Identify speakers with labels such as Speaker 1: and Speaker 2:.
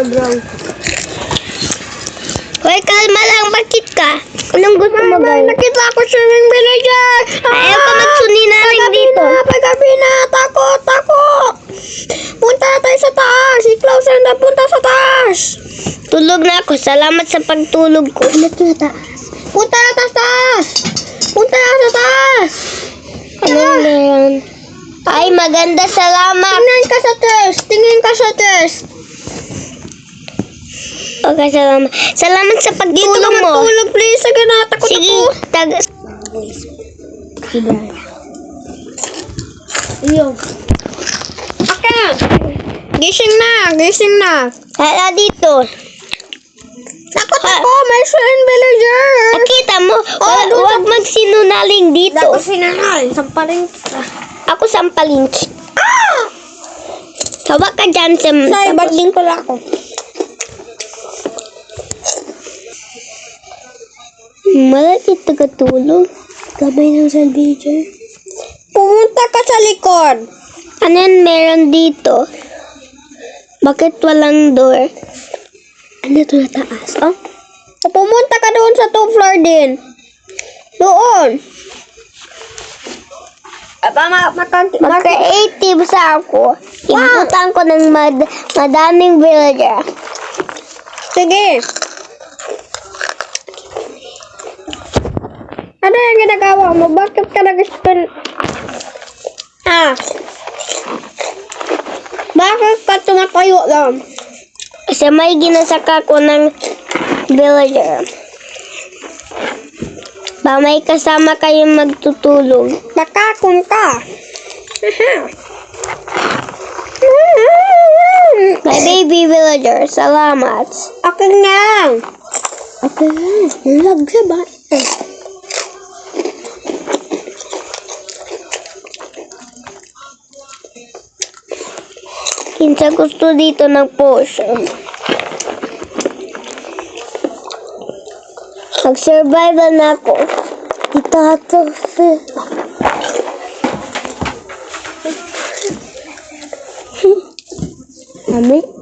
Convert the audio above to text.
Speaker 1: ground.
Speaker 2: Hoy, kalma lang. Bakit ka? Anong gusto mo gawin?
Speaker 1: Nakita ko swimming villager!
Speaker 2: Ayaw ka magsuni-naling dito.
Speaker 1: Paggabi na! Takot! Takot! Punta tayo sa taas! Si Klaus ang napunta sa taas!
Speaker 2: Tulog na ako. Salamat sa pagtulog ko.
Speaker 1: Ano sa taas? Punta na sa taas! Punta na sa taas!
Speaker 2: Anong meron? Ay, maganda. Salamat.
Speaker 1: Tingin ka sa test! Tingin ka sa test!
Speaker 2: Okay, salamat. Salamat sa pagtulog mo.
Speaker 1: Tulog, please. Sige na. Takot
Speaker 2: Sige.
Speaker 1: ako. Sige. Ayun. Okay. Gising na. Gising na.
Speaker 2: Hala dito.
Speaker 1: Takot ako. May swimming villager.
Speaker 2: Nakita mo. Huwag magsinungaling dito.
Speaker 1: Ako sinangal. Sampaling kita.
Speaker 2: Ako sampalin. Tawa ka dyan sa...
Speaker 1: Ba't din pala ako?
Speaker 2: Malapit na katulog.
Speaker 1: Gabay ng salvager. Pumunta ka sa likod.
Speaker 2: Ano yan meron dito? Bakit walang door?
Speaker 1: Ano ito na taas? Oh? Pumunta ka doon sa 2 floor din. Doon.
Speaker 2: Mag-creative sa ako. Ibutan ko ng madaming villager.
Speaker 1: Sige. Ano yung ginagawa mo? Bakit ka nag-spell? Bakit ka tumatayo lang?
Speaker 2: Kasi may ginasaka ko ng villager. Ba may kasama kayong magtutulog.
Speaker 1: Nakakon ka.
Speaker 2: My baby villager, salamat.
Speaker 1: Akin nga. Akin nga. Lag siya ba?
Speaker 2: Kinsa gusto dito ng potion. Mag-survival na ako. Itato. Ami?